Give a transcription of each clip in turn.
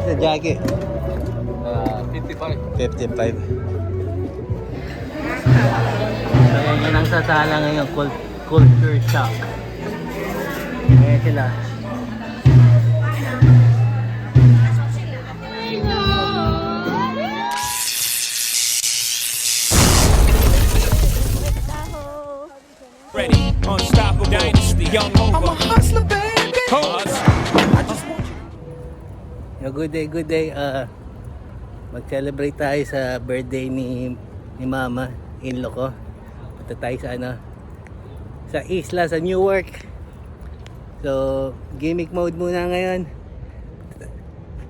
sa Jackie? 55. 55. So yan ang sasala ngayon, culture shock. Ayan sila. Ready, unstoppable dynasty, young over. I'm a hustler, baby. I just want you. Good day. Mag-celebrate tayo sa birthday ni Mama, in-law ko. Punta tayo sa sa isla, sa Newark. So, gimmick mode muna ngayon.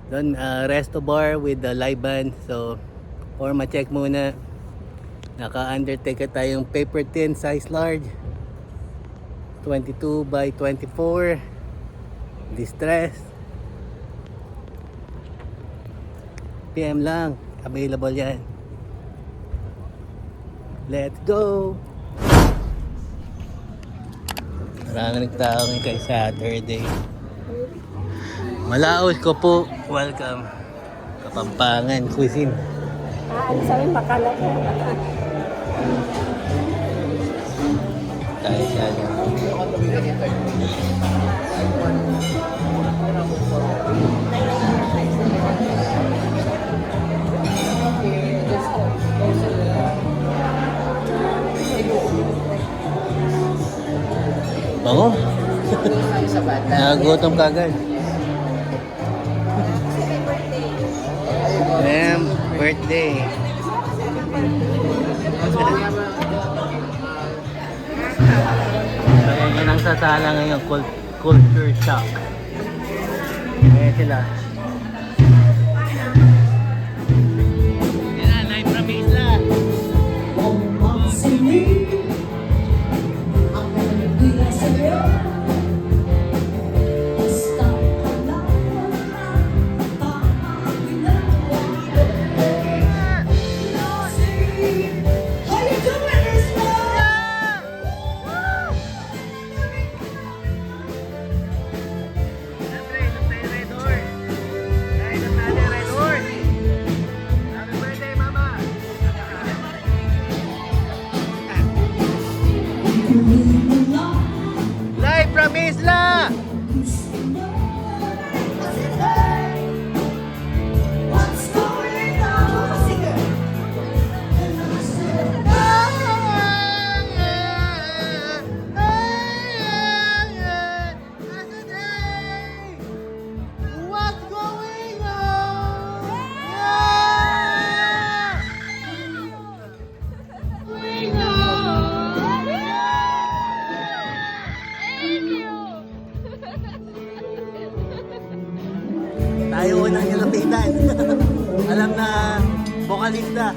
Doon, resto bar with the live band. So, forma check muna. Naka-undertake tayong paper tin, size large. 22 by 24. Distress. PM lang. Available yan. Let's go! Maraming tao ngayon kay Saturday. Malaos ko po. Welcome. Kapampangan Cuisine. Ano sabi makalat na. Tayo siya. Bango. Nagutom ka agad. Birthday. So yan ang sasala ngayon, culture shock. Ayan sila. Yan, live from Isla. Live from Isla! Tayo unang nilapitan. Alam na vocalista.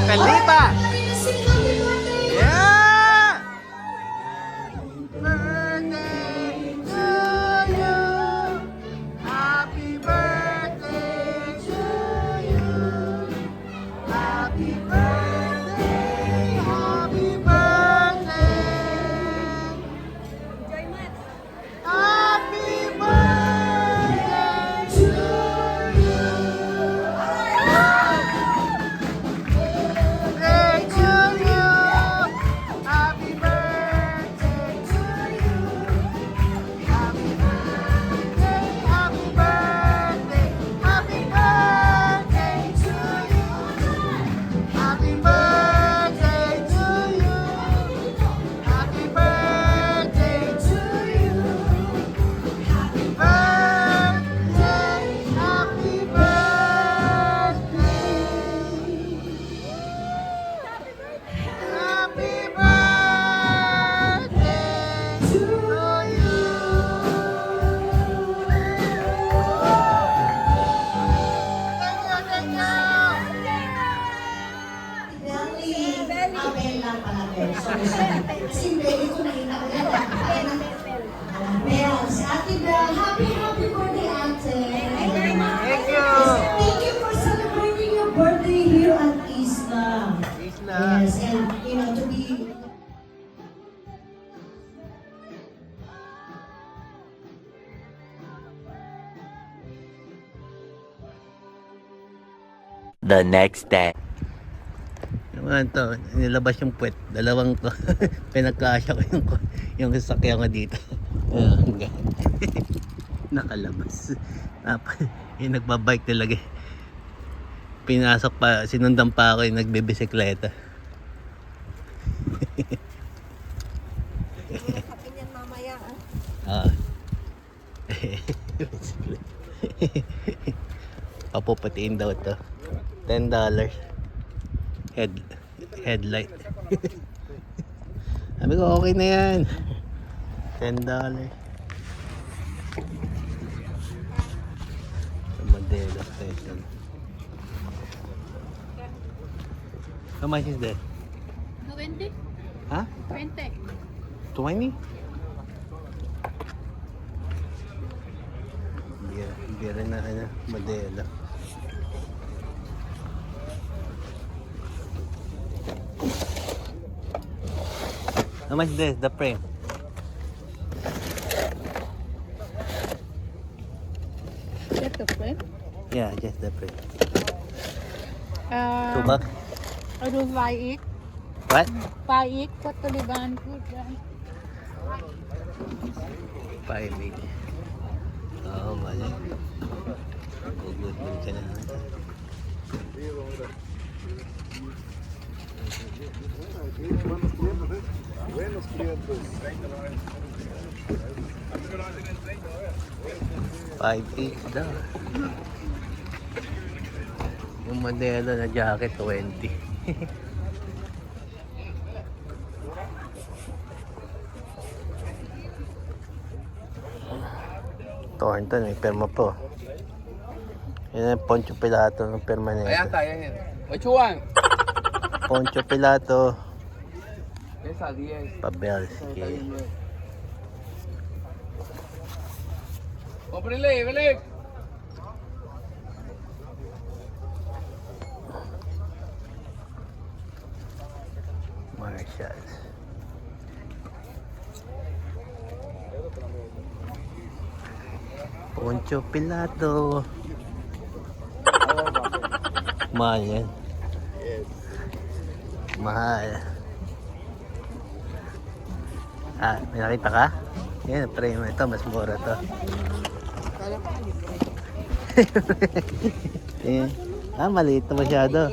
Felipa! Yeah! Birthday to you! the next day. Naman to, nilabas yung puwet. Dalawang ko. Pinagkasya ko yung sasakyan ko dito. Ayan, nakalabas. Yung nagbabike talaga. Pinasok pa, sinundan pa ako yung nagbibisikleta. Kapin yan mamaya. Ah. Papupatiin daw to. $10. Headlight. Sabi ko okay na yan. $10. Modelo station. How much is that? 20? Huh? 20. 20? Bira na modelo. How much this? The frame? That's the frame. Yeah, just the frame. $2 Uh, bucks? I do buy it. What? Buy it. Put the liban food. 5.80. Oo, mali. Good ka na. $5.80 daw. Yung modelo na jacket, 20. Thornton, may perma po. Yan ang Poncho Pilato ng permanente. Ayan tayo yan. Which one? Poncho Pilato, Esa 10. Pabelski. Cómprele, vele. Marshalls. Poncho Pilato. Mahal yan. Mahal. Ah, may nakita ka? Yan, frame ito. Mas mura to. Yan. Ah, maliit na masyado.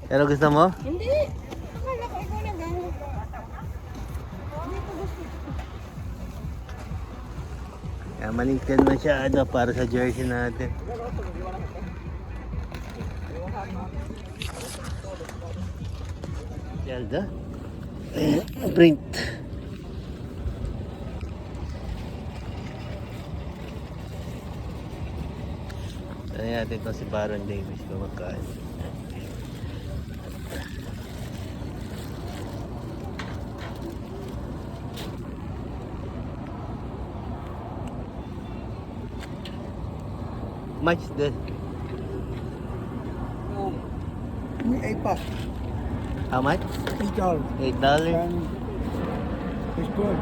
Pero gusto mo? Hindi. Akala ko ikaw na gano'n. Kaya maliit yan masyado para sa jersey natin. Zelda. Print. Tanong natin ito si Baron Davis kung magkaan. Much this? $8. How much? $8. $8? And it's good.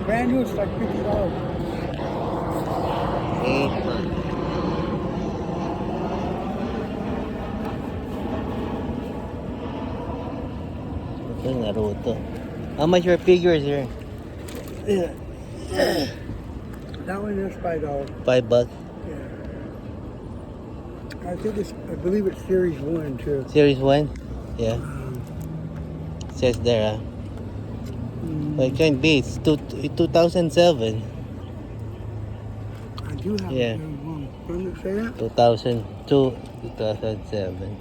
Brand new, it's like $50. $8. Ito Naruto. How much your figures here? That one is $5. $5. Yeah. I believe it's Series 1 too. Series 1? Yeah. Says there, But it can't be. It's 2007. I do have Yeah. a Series 1. Doesn't it say that? 2002, 2007.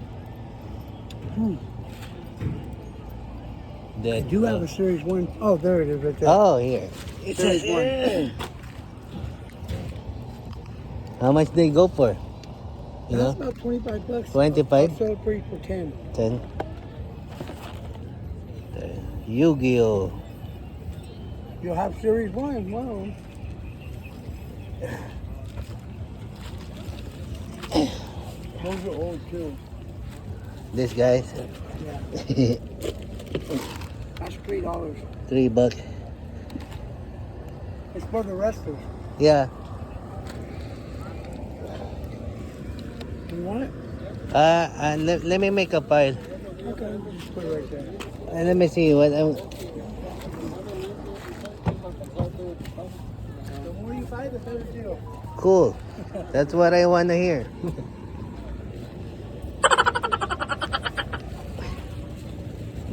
I do have a Series 1. Oh, there it is right there. Oh, here. It Series says here. How much they go for? You That's know? about $25. 25? I'll sell it for you for 10. 10. Yu-Gi-Oh! You'll have Series 1. Wow. Those are old too. This guys, Yeah. That's $3. $3. It's for the wrestlers. Yeah. You want it? Let me make a pile. Okay, just put it right there. And let me see what I'm... The more you buy, the better deal. Cool. That's what I want to hear.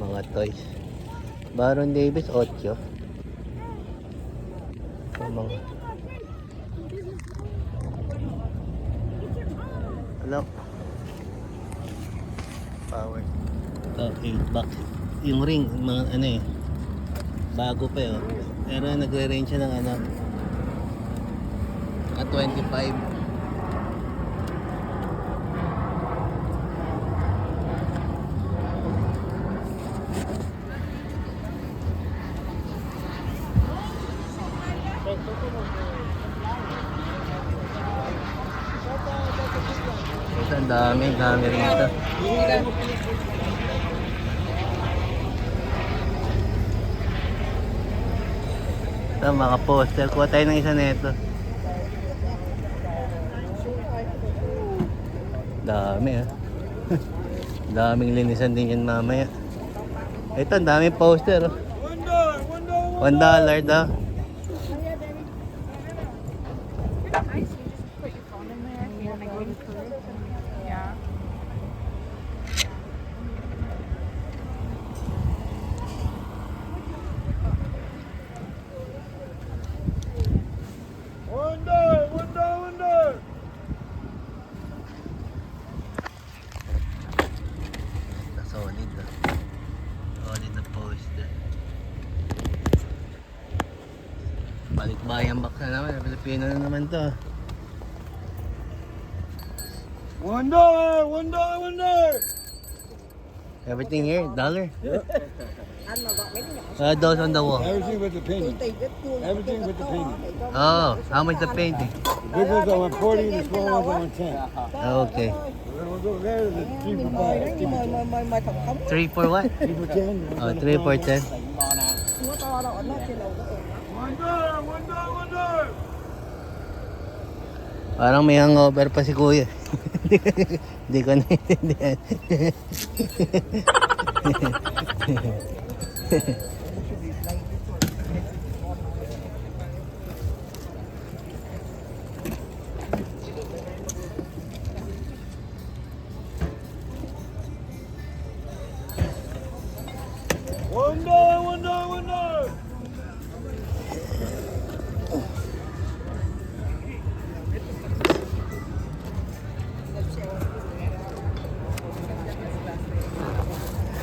Mga toys. Baron Davis 8. Mga... Hello. Power. Ito, 8 bucks. Yung ring, mga ano eh. Bago pa yun. Pero nagre-range siya ng ano. 25. Ito, ang dami rin ito. Ito, mga poster. Kuha tayo ng isa nito. Dami ah. Daming linisan din yan mamaya. Ito, ang daming poster. Oh. $1 daw. Yeah. Solid ah. Solid na poster. Balikbayan box na naman. Pilipino na naman to. $1. Everything here, $1. Those on the wall. Everything with the painting. Everything with the painting. Oh, how much the painting? The big ones are 140 and the small ones are 110. Okay. We'll go there, the 3 for 5. 3 for what? 3 for 10. Oh, 3 for 10. $1. Parang may hangover pa si kuya. Hindi ko naiintindihan. $1.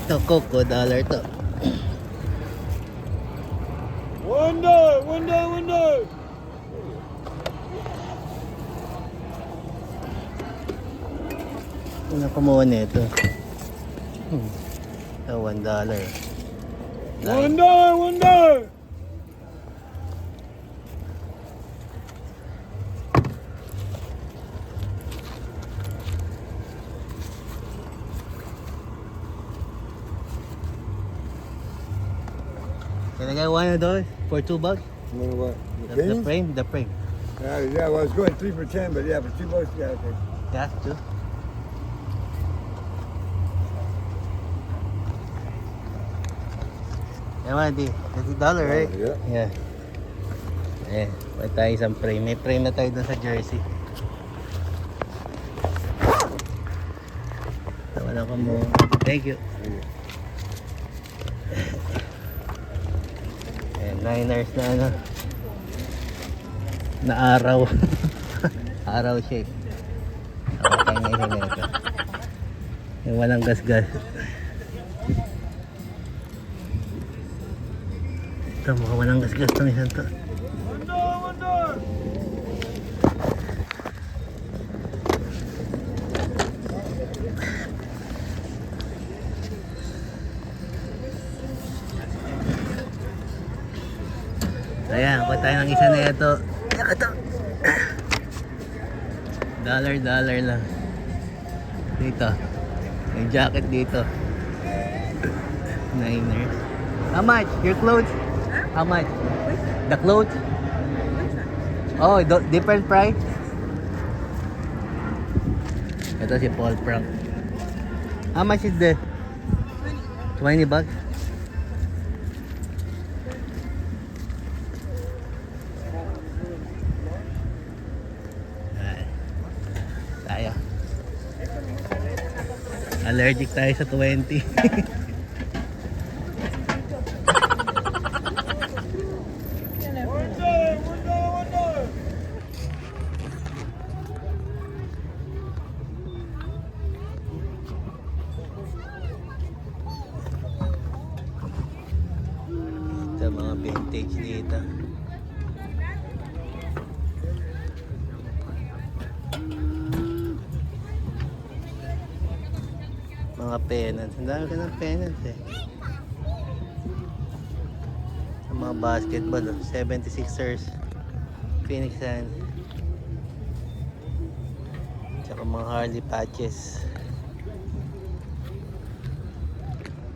Ito, Coke, $1 to. $1. Ano kumuha nito? Ito, $1. $1. Can I get one of those for $2? You know what? The frame? The frame. Yeah, well, I was going 3 for 10, but yeah, for $2, yeah, okay. That's two. Yaman, di. That's $1, right? Yeah. Yeah. May tayo isang frame. May frame na tayo dun sa jersey. Wala ka mo. Thank you. And Niners na ano. Na araw. Araw shape. Ako tayo na isa nito. Yung walang gas-gas. Ito, mukhang walang gas-gas itong isang to. Ayan, kuha tayo ng isa na ito. Ito. $1 lang. Dito. May jacket dito. Niners. How much? Your clothes? How much? The clothes? Oh, different price? Ito si Paul Frank. How much is the 20 bucks? Tayo. Allergic tayo sa 20. Ito mga vintage dito. Mga pennants. Ang dami ka ng pennants eh. Ang mga basketball. 76ers. Phoenix Suns. Tsaka mga Harley patches.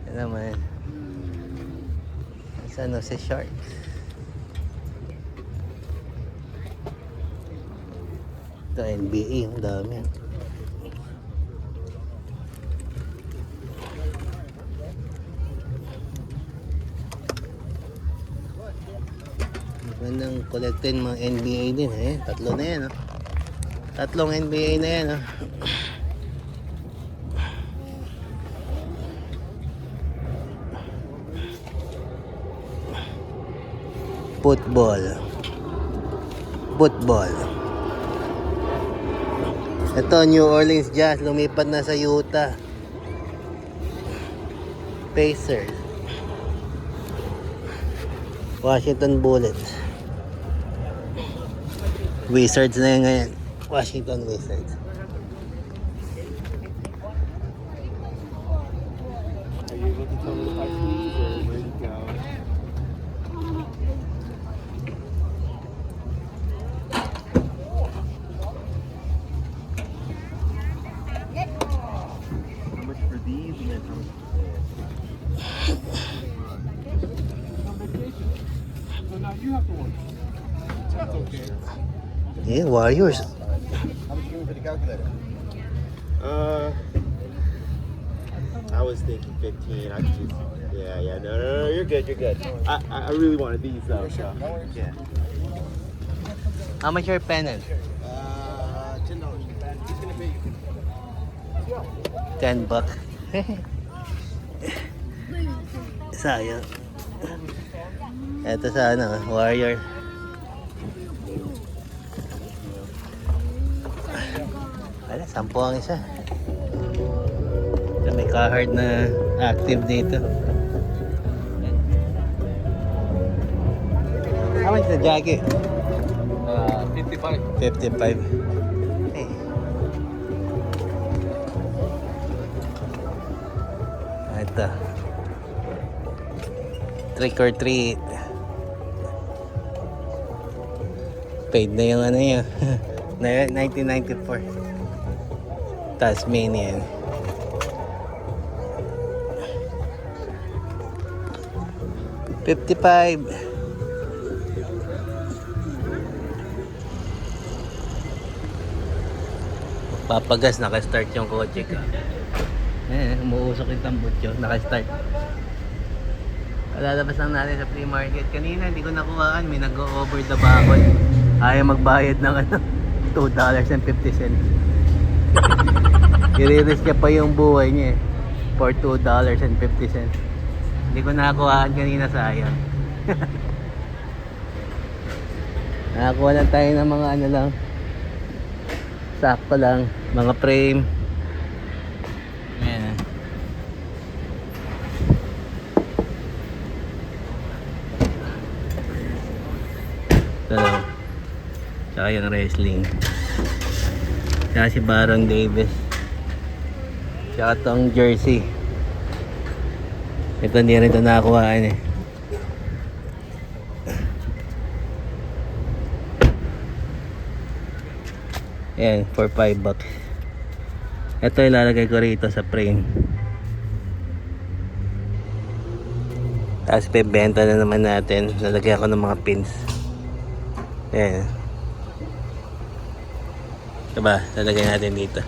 Yan naman. San Jose Sharks. Ito NBA. Ang dami. Magandang collectin mga NBA din eh. Tatlo na yan oh. Tatlong NBA na yan oh. Football. Ito New Orleans Jazz. Lumipat na sa Utah. Pacers. Washington Bullets. Wizards na yan ngayon. Washington Wizards. Are you looking for the high schools or where you go? How much for these and then how much on vacation? So now you have to work. That's okay. Yeah, Warriors. How much you give me for the calculator? I was thinking 15. I just, yeah. No, you're good. I really wanted these though. So, yeah. How much your pennant? $10. He's gonna pay you. 10 bucks. Sayang. Ito sa ano, Warrior. Wala, 10 ang isa. Ito, may card na active dito. How much the jacket? 55. 55. Hey. Ito. Trick or treat. Paid na yung ano yun. 1994. Tasmanian. $55. Papagas, naka-start yung kotse ko. Umuusok yung tambot yun, naka-start. Lalabas lang natin sa flea market. Kanina hindi ko nakuhaan, may nag-over the bakod. Ayaw magbayad ng ano, $2.50. I-risk niya pa yung buhay niya for $2.50. Hindi ko nakakuhaan kanina, sayang. Nakakuha lang tayo ng mga ano lang, sakto lang, mga frame. Ayan. Ito lang. Tsaka yung wrestling. Tsaka si Baron Davis. Tsaka tong jersey. Ito hindi rin ito nakakuhaan eh. Ayan, for $5. Ito ilalagay ko rito sa frame. Tapos bebenta na naman natin. Lalagyan ko ng mga pins. Ayan. Diba? Lalagay natin dito.